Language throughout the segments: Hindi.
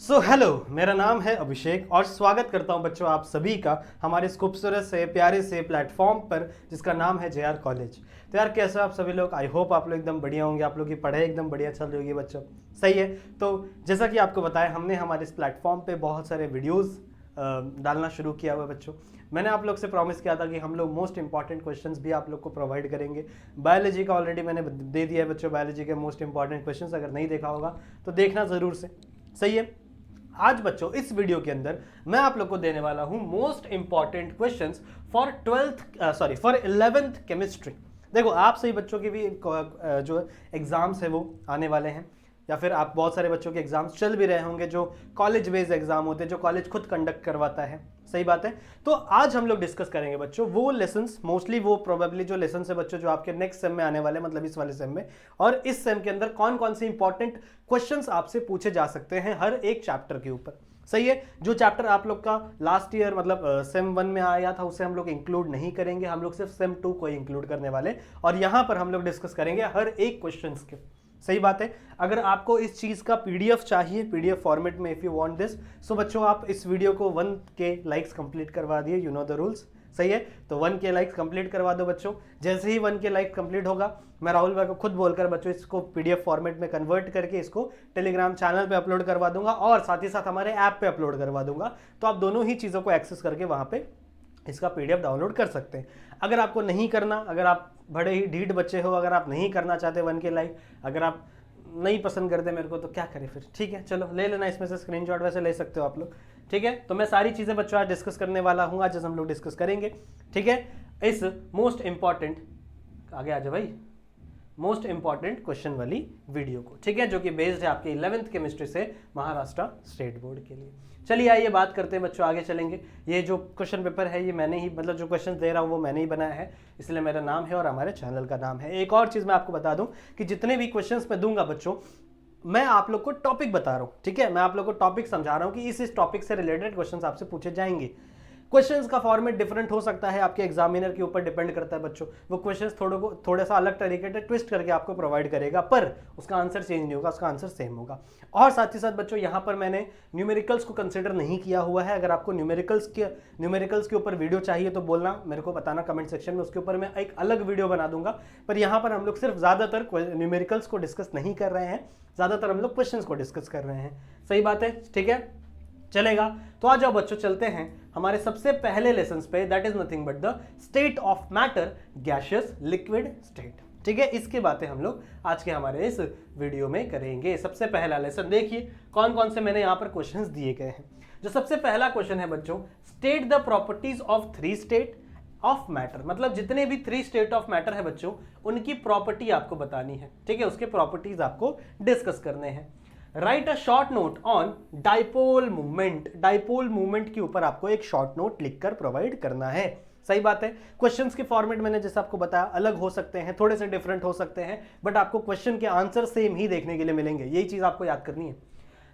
हेलो, मेरा नाम है अभिषेक और स्वागत करता हूं बच्चों आप सभी का हमारे इस खूबसूरत से प्यारे से प्लेटफॉर्म पर जिसका नाम है JR कॉलेज। तो यार कैसे हो आप सभी लोग? आई होप आप लोग एकदम बढ़िया होंगे, आप लोग की पढ़ाई एकदम बढ़िया चल रही होगी बच्चों। सही है। तो जैसा कि आपको बताया, हमने हमारे इस प्लेटफॉर्म पे बहुत सारे वीडियोज़ डालना शुरू किया हुआ है बच्चों। मैंने आप लोग से प्रॉमिस किया था कि हम लोग मोस्ट इंपॉर्टेंट क्वेश्चंस भी आप लोग को प्रोवाइड करेंगे। बायोलॉजी का ऑलरेडी मैंने दे दिया है बच्चों, बायोलॉजी के मोस्ट इंपॉर्टेंट क्वेश्चंस अगर नहीं देखा होगा तो देखना ज़रूर से। सही है। आज बच्चों इस वीडियो के अंदर मैं आप लोग को देने वाला हूं most important questions for 11th chemistry. देखो आप सही बच्चों के भी जो एग्जाम्स है वो आने वाले हैं, या फिर आप बहुत सारे बच्चों के एग्जाम्स चल भी रहे होंगे जो कॉलेज बेस्ड एग्जाम होते हैं, जो कॉलेज खुद कंडक्ट करवाता है। सही बात है। तो आज हम लोग डिस्कस करेंगे बच्चों वो लेसन्स, मोस्टली वो प्रोबेबली जो लेसन है बच्चों जो आपके नेक्स्ट सेम में आने वाले, मतलब इस वाले सेम में, और इस सेम के अंदर कौन कौन से इंपॉर्टेंट क्वेश्चंस आपसे पूछे जा सकते हैं हर एक चैप्टर के ऊपर। सही है। जो चैप्टर आप लोग का लास्ट ईयर मतलब सेम 1 में आया था उसे हम लोग इंक्लूड नहीं करेंगे, हम लोग सिर्फ सेम 2 को इंक्लूड करने वाले, और यहां पर हम लोग डिस्कस करेंगे हर एक क्वेश्चन के। सही बात है। अगर आपको इस चीज का पीडीएफ चाहिए, पीडीएफ फॉर्मेट में, इफ यू वांट दिस, सो बच्चों आप इस वीडियो को 1K लाइक्स कंप्लीट करवा दिए, यू नो द रूल्स। सही है। तो 1K लाइक्स कंप्लीट करवा दो बच्चों। जैसे ही 1K लाइक कंप्लीट होगा, मैं राहुल भाई को खुद बोलकर बच्चों इसको पीडीएफ फॉर्मेट में कन्वर्ट करके इसको टेलीग्राम चैनल पे अपलोड करवा दूंगा और साथ ही साथ हमारे ऐप पे अपलोड करवा दूंगा। तो आप दोनों ही चीज़ों को एक्सेस करके वहां पे इसका पीडीएफ डाउनलोड कर सकते हैं। अगर आपको नहीं करना, अगर आप बड़े ही ढीठ बच्चे हो, अगर आप नहीं करना चाहते 1K लाइक, अगर आप नहीं पसंद करते मेरे को, तो क्या करें फिर? ठीक है, चलो ले लेना इसमें से स्क्रीनशॉट, वैसे ले सकते हो आप लोग। ठीक है। तो मैं सारी चीज़ें बच्चों आज डिस्कस करने वाला हूँ, आज हम लोग डिस्कस करेंगे। ठीक है। इस मोस्ट इंपॉर्टेंट, आगे आ जाओ भाई, मोस्ट इंपॉर्टेंट क्वेश्चन वाली वीडियो को। ठीक है। जो कि बेस्ड है आपके 11th केमिस्ट्री से महाराष्ट्र स्टेट बोर्ड के लिए। चलिए आइए बात करते हैं बच्चों, आगे चलेंगे। ये जो क्वेश्चन पेपर है ये मैंने ही, मतलब जो क्वेश्चन दे रहा हूँ वो मैंने ही बनाया है, इसलिए मेरा नाम है और हमारे चैनल का नाम है। एक और चीज़ मैं आपको बता दूं कि जितने भी क्वेश्चंस मैं दूंगा बच्चों, मैं आप लोग को टॉपिक बता रहा हूँ। ठीक है। मैं आप लोग को टॉपिक समझा रहा हूँ कि इस टॉपिक से रिलेटेड क्वेश्चंस आपसे पूछे जाएंगे। क्वेश्चंस का फॉर्मेट डिफरेंट हो सकता है, आपके एग्जामिनर के ऊपर डिपेंड करता है बच्चों। वो क्वेश्चंस थोड़ा सा अलग तरीके से ट्विस्ट करके आपको प्रोवाइड करेगा, पर उसका आंसर चेंज नहीं होगा, उसका आंसर सेम होगा। और साथ ही साथ बच्चों यहाँ पर मैंने न्यूमेरिकल्स को कंसिडर नहीं किया हुआ है। अगर आपको न्यूमेरिकल्स के ऊपर वीडियो चाहिए तो बोलना, मेरे को बताना कमेंट सेक्शन में, उसके ऊपर मैं एक अलग वीडियो बना दूंगा। पर यहाँ पर हम लोग सिर्फ ज्यादातर न्यूमेरिकल्स को डिस्कस नहीं कर रहे हैं, ज्यादातर हम लोग क्वेश्चंस को डिस्कस कर रहे हैं। सही बात है। ठीक है, चलेगा। तो आ जाओ बच्चों, चलते हैं हमारे सबसे पहले लेसन पे, that is nothing but the state of matter, gaseous liquid state. ठीक है। इसकी बातें हम लोग आज के हमारे इस वीडियो में करेंगे। सबसे पहला लेसन देखिए कौन कौन से मैंने यहाँ पर क्वेश्चंस दिए गए हैं। जो सबसे पहला क्वेश्चन है बच्चों, state the properties of 3 state of matter, मतलब जितने भी 3 स्टेट ऑफ मैटर है बच्चों, उनकी प्रॉपर्टी आपको बतानी है। ठीक है। उसके प्रॉपर्टीज आपको डिस्कस करने हैं। Right a short note on dipole movement, dipole movement के ऊपर आपको एक शॉर्ट नोट लिखकर प्रोवाइड करना है। सही बात है। क्वेश्चंस के फॉर्मेट मैंने जैसे आपको बताया अलग हो सकते हैं, थोड़े से डिफरेंट हो सकते हैं, बट आपको क्वेश्चन के आंसर सेम ही देखने के लिए मिलेंगे, यही चीज आपको याद करनी है।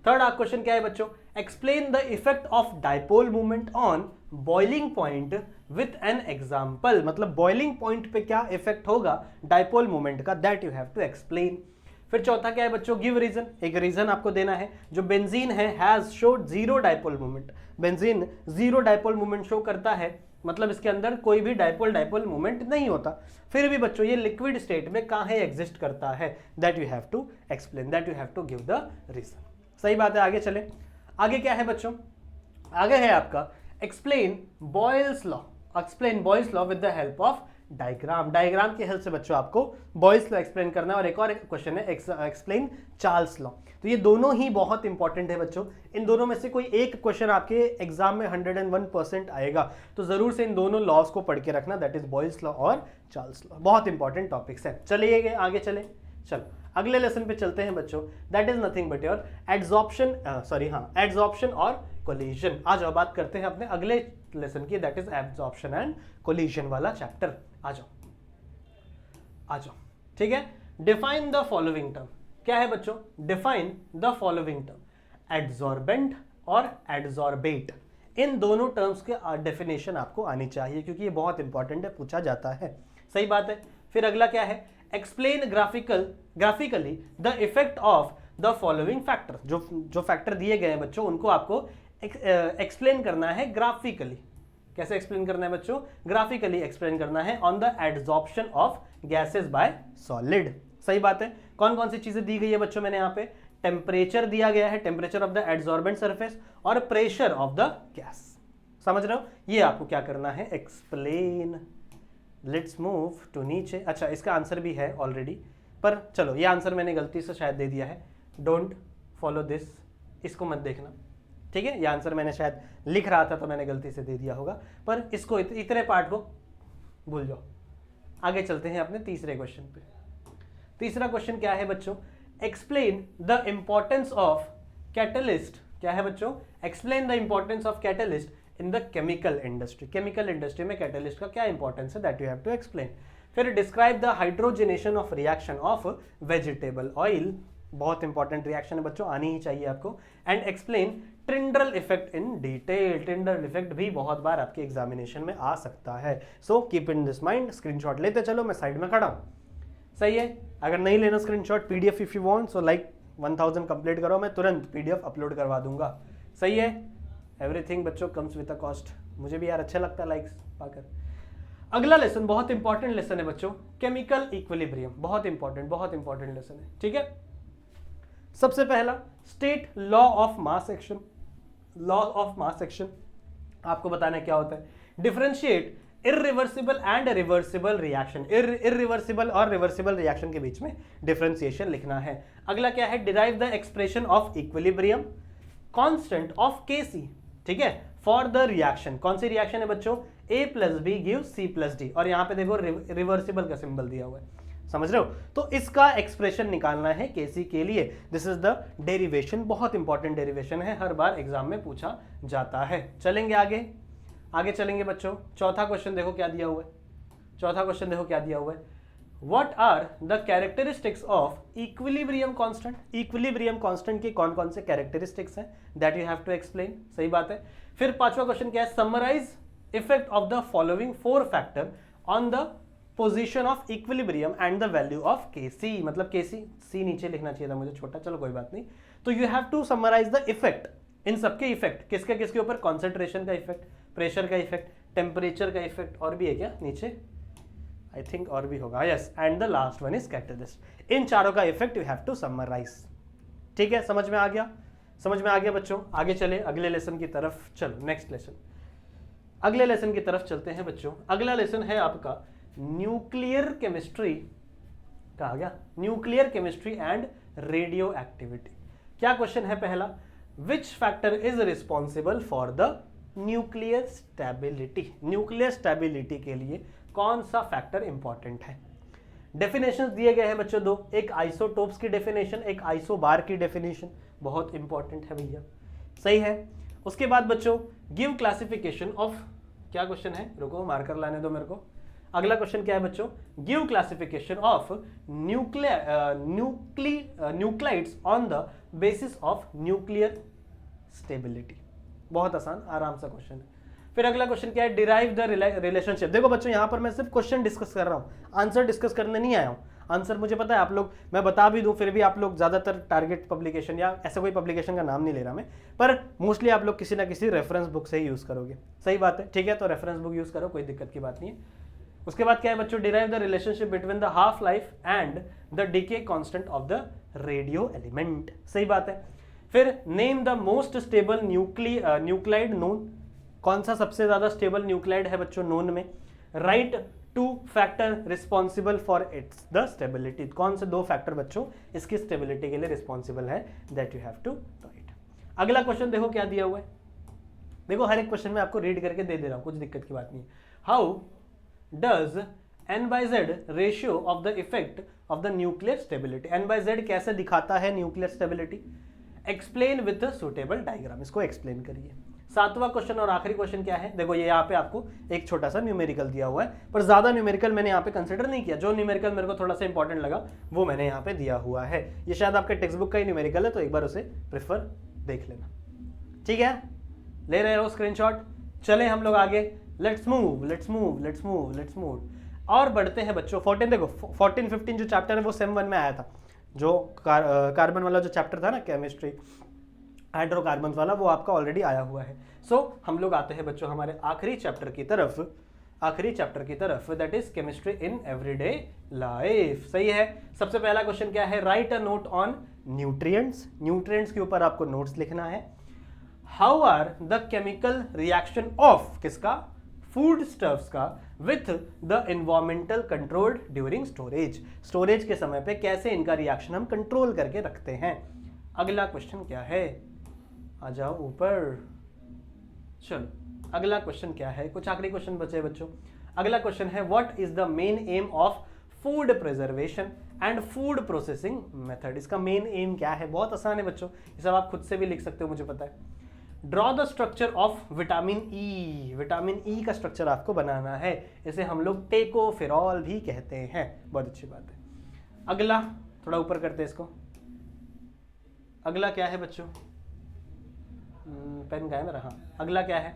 थर्ड क्वेश्चन क्या है बच्चों, explain the effect of dipole movement on boiling point with an example, मतलब बॉइलिंग पॉइंट पे क्या इफेक्ट होगा डाइपोल मूवमेंट का, that you have to explain. फिर चौथा क्या है बच्चों, गिव रीजन, एक रीजन आपको देना है। जो बेंजीन है has showed zero dipole movement, benzene zero dipole movement show करता है, मतलब इसके अंदर कोई भी डाइपोल मूवमेंट नहीं होता, फिर भी बच्चों ये लिक्विड स्टेट में कहां एग्जिस्ट करता है, that you have to explain, that you have to give the reason. सही बात है। आगे चले। आगे क्या है बच्चों, आगे है आपका explain Boyle's law, explain Boyle's law with the help of diagram, diagram की हेल्प से बच्चों आपको बॉयल्स लॉ एक्सप्लेन करना है। और एक और क्वेश्चन है एक्सप्लेन चार्ल्स लॉ। तो ये दोनों ही बहुत इंपॉर्टेंट है बच्चों। इन दोनों में से कोई एक क्वेश्चन आपके एग्जाम में 101% आएगा, तो जरूर से इन दोनों लॉज को पढ़ के रखना, दैट इज बॉयल्स लॉ और चार्ल्स लॉ, बहुत इंपॉर्टेंट टॉपिक्स है। चलिए आगे चले। चलो अगले लेसन पे चलते हैं बच्चों, that is nothing but your adsorption, adsorption और कोलिजन। आ जाओ बात करते हैं अपने अगले लेसन की, that is absorption and collision वाला चैप्टर। आ जाओ आ जाओ। ठीक है। डिफाइन द फॉलोइंग टर्म, क्या है बच्चों, define the following term, adsorbent और एड्सॉर्बेट, इन दोनों टर्म्स के डेफिनेशन आपको आनी चाहिए, क्योंकि ये बहुत इंपॉर्टेंट है, पूछा जाता है। सही बात है। फिर अगला क्या है, explain graphically the effect of the following factor, जो फैक्टर दिए गए हैं बच्चों उनको आपको एक्सप्लेन करना है ग्राफिकली। कैसे एक्सप्लेन करना है बच्चों? ग्राफिकली एक्सप्लेन करना है on the adsorption of gases bye solid. सही बात है। कौन कौन सी चीजें दी गई है बच्चों? मैंने यहाँ पे टेम्परेचर दिया गया है, temperature of the adsorbent surface, और प्रेशर ऑफ द गैस। समझ रहे हो? ये आपको क्या करना है? एक्सप्लेन। लेट्स मूव टू नीचे। अच्छा, इसका आंसर भी है ऑलरेडी, पर चलो ये आंसर मैंने गलती से शायद दे दिया है। डोंट फॉलो दिस, इसको मत देखना, ठीक है? ये आंसर मैंने शायद लिख रहा था तो मैंने गलती से दे दिया होगा, पर इसको इतने पार्ट को भूल जाओ। आगे चलते हैं अपने तीसरे क्वेश्चन पे। तीसरा क्वेश्चन क्या है बच्चों? Explain the importance of catalyst. क्या है बच्चों? Explain the importance of catalyst in the chemical industry. Chemical industry में कैटलिस्ट का क्या इंपॉर्टेंस है, that you have to explain. फिर describe the hydrogenation of reaction of vegetable oil. बहुत इंपॉर्टेंट रिएक्शन है बच्चों, आनी ही चाहिए आपको। And explain Tyndall effect in detail. Tyndall effect भी बहुत बार आपके एग्जामिनेशन में आ सकता है, so keep in this mind. Screenshot लेते चलो, मैं साइड में खड़ा हूं। सही है? अगर नहीं लेना screenshot, PDF if you want, so like 1000 complete करो, मैं तुरंत पीडीएफ अपलोड करवा दूंगा। सही है? एवरीथिंग बच्चों कम्स विद अ कॉस्ट। मुझे भी यार अच्छा लगता है लाइक्स पाकर। अगला लेसन बहुत इंपॉर्टेंट लेसन है बच्चों, केमिकल इक्विलिब्रियम। बहुत इंपॉर्टेंट लेसन है, ठीक है? सबसे पहला, state law of mass action. Law of mass action आपको बताना क्या होता है? Differentiate irreversible and reversible reaction. Irreversible और रिवर्सिबल रिएक्शन के बीच में डिफरेंशिएशन लिखना है। अगला क्या है? Derive the expression of equilibrium constant of KC, ठीक है, फॉर द रिएक्शन। कौन सी रिएक्शन है बच्चों? A plus B give C plus D, और यहां पे देखो रिवर्सिबल का सिंबल दिया हुआ है। समझ रहे हो? तो इसका एक्सप्रेशन निकालना है केसी के लिए। This is the derivation. बहुत इंपॉर्टेंट डेरिवेशन है, हर बार एग्जाम में पूछा जाता है। चलेंगे आगे चलेंगे बच्चों। चौथा क्वेश्चन देखो क्या दिया हुआ है। What are the characteristics of equilibrium constant? Equilibrium constant के कौन कौन से कैरेक्टरिस्टिक्स हैं? That you have to explain। सही बात है। फिर पांचवा क्वेश्चन क्या है? Summarize effect of the following 4 factor on the position of equilibrium and the value of Kc। मतलब Kc, C नीचे लिखना चाहिए था मुझे छोटा, चलो कोई बात नहीं। तो you have to summarize the effect, इन सबके इफेक्ट किसके ऊपर? कॉन्सेंट्रेशन का इफेक्ट, प्रेशर का इफेक्ट, टेम्परेचर का इफेक्ट, और भी है क्या नीचे? आई थिंक और भी होगा, yes. And the last one is catalyst. इन चारों का effect you have to summarise. ठीक है, समझ में आ गया बच्चों। आगे चले अगले लेसन की तरफ। चलो नेक्स्ट लेसन, अगले लेसन की तरफ चलते हैं बच्चों। अगला लेसन है आपका न्यूक्लियर केमिस्ट्री। कहा गया nuclear chemistry and radio activity. क्या क्वेश्चन है पहला? Which factor is responsible for the nuclear stability. Nuclear stability के लिए कौन सा फैक्टर इंपॉर्टेंट है? डेफिनेशंस दिए गए हैं बच्चों दो, एक आइसोटोप्स की डेफिनेशन, एक आइसोबार की डेफिनेशन। बहुत इंपॉर्टेंट है भैया, सही है। उसके बाद बच्चों गिव क्लासिफिकेशन ऑफ, क्या क्वेश्चन है? रुको मार्कर लाने दो मेरे को। अगला क्वेश्चन क्या है बच्चों? Give classification of nuclides on the basis of nuclear stability. बहुत आसान आराम सा क्वेश्चन है। फिर अगला क्वेश्चन क्या है? Derive the relationship. देखो बच्चों यहां पर मैं सिर्फ क्वेश्चन डिस्कस कर रहा हूं, आंसर डिस्कस करने नहीं आया हूं। आंसर मुझे पता है आप लोग, मैं बता भी दूं फिर भी आप लोग ज्यादातर टारगेट पब्लिकेशन या ऐसा कोई पब्लिकेशन का नाम नहीं ले रहा मैं, पर मोस्टली आप लोग किसी ना किसी रेफरेंस बुक से ही यूज करोगे। सही बात है, ठीक है, तो रेफरेंस बुक यूज करो, कोई दिक्कत की बात नहीं है। उसके बाद क्या है बच्चों? Derive the relationship between the half life and the decay constant of the radio element. सही बात है। फिर name the most stable nuclide known. कौन सा सबसे ज्यादा स्टेबल न्यूक्लाइड है बच्चों नोन में? Right 2 factor responsible for its the stability. कौन से 2 फैक्टर बच्चों इसकी स्टेबिलिटी के लिए रिस्पॉन्सिबल है? That you have to write. अगला क्वेश्चन देखो क्या दिया हुआ है। देखो हर एक क्वेश्चन में आपको रीड करके दे रहा हूं, कुछ दिक्कत की बात नहीं। How does N/Z ratio of the effect of the nuclear stability. N/Z कैसे दिखाता है nuclear stability? Explain with the suitable diagram. इसको एक्सप्लेन करिए। 7वां क्वेश्चन और आखिरी क्वेश्चन क्या है? देखो ये यहाँ पे आपको एक छोटा सा न्यूमेरिकल दिया हुआ है, पर ज्यादा न्यूमेरिकल मैंने यहाँ पे कंसिडर नहीं किया। जो न्यूमेरिकल मेरे को थोड़ा सा इंपॉर्टेंट लगा वो मैंने यहाँ पे दिया हुआ है। ये शायद आपके टेक्स्ट बुक का ही न्यूमेरिकल है, तो एक बार उसे प्रेफर देख लेना। ठीक है, ले रहे हो स्क्रीनशॉट? चले हम लोग आगे। लेट्स मूव और बढ़ते हैं बच्चों। 14 देखो 14-15 जो चैप्टर है वो सेम 1 में आया था। जो कार्बन वाला जो चैप्टर था ना केमिस्ट्री हाइड्रोकार्बन वाला, वो आपका ऑलरेडी आया हुआ है। सो हम लोग आते हैं बच्चों हमारे आखिरी चैप्टर की तरफ, that is chemistry in everyday life. सही है। सबसे पहला क्वेश्चन क्या है, write a note on nutrients. Nutrients के ऊपर आपको नोट्स लिखना है। How are the chemical reaction of किसका, फूड स्टफ्स का, with the environmental controlled during storage. Storage के समय पे कैसे इनका रिएक्शन हम कंट्रोल करके रखते हैं। अगला क्वेश्चन क्या है, आ जाओ ऊपर। चलो अगला क्वेश्चन क्या है, कुछ आखिरी क्वेश्चन बचे बच्चों। अगला क्वेश्चन है, what is the main M of food preservation and food processing method. इसका मेन एम क्या है, बहुत आसान है बच्चों, ये सब आप खुद से भी लिख सकते हो, मुझे पता है। Draw the structure of vitamin E. Vitamin E का स्ट्रक्चर आपको बनाना है, इसे हम लोग टेकोफेरॉल भी कहते हैं। बहुत अच्छी बात है। अगला थोड़ा ऊपर करते हैं इसको। अगला क्या है बच्चों, पेन का है मेरा, हाँ। अगला क्या है,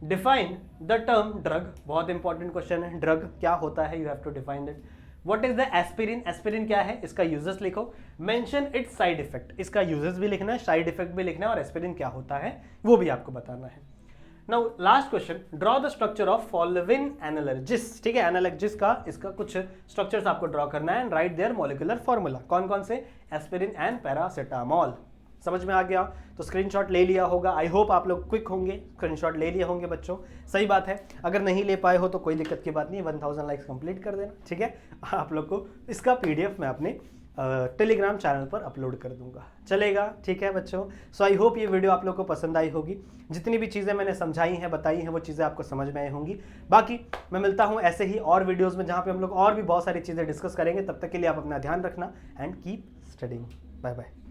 डिफाइन द टर्म ड्रग। बहुत इंपॉर्टेंट क्वेश्चन है, ड्रग क्या होता है, you have to define that. What is the aspirin. Aspirin क्या है, इसका यूजेस लिखो। मेंशन इट्स साइड इफेक्ट, इसका यूजेस भी लिखना है, साइड इफेक्ट भी लिखना है, और एस्पिरिन क्या होता है वो भी आपको बताना है। Now last question, draw the structure of following analgesics. ठीक है, एनालर्जिस का इसका कुछ स्ट्रक्चर्स आपको ड्रॉ करना है and write there molecular formula. कौन कौन से, एस्पिरिन एंड पैरासिटामोल। समझ में आ गया तो स्क्रीनशॉट ले लिया होगा। आई होप आप लोग क्विक होंगे, स्क्रीनशॉट ले लिए होंगे बच्चों। सही बात है, अगर नहीं ले पाए हो तो कोई दिक्कत की बात नहीं, 1000 लाइक्स कंप्लीट कर देना। ठीक है, आप लोग को इसका पीडीएफ मैं अपने टेलीग्राम चैनल पर अपलोड कर दूंगा, चलेगा। ठीक है बच्चों, सो आई होप ये वीडियो आप लोग को पसंद आई होगी। जितनी भी चीज़ें मैंने समझाई हैं, बताई हैं, वो चीज़ें आपको समझ में आई होंगी। बाकी मैं मिलता हूँ ऐसे ही और वीडियोज़ में, जहाँ पे हम लोग और भी बहुत सारी चीज़ें डिस्कस करेंगे। तब तक के लिए आप अपना ध्यान रखना and keep studying. Bye bye.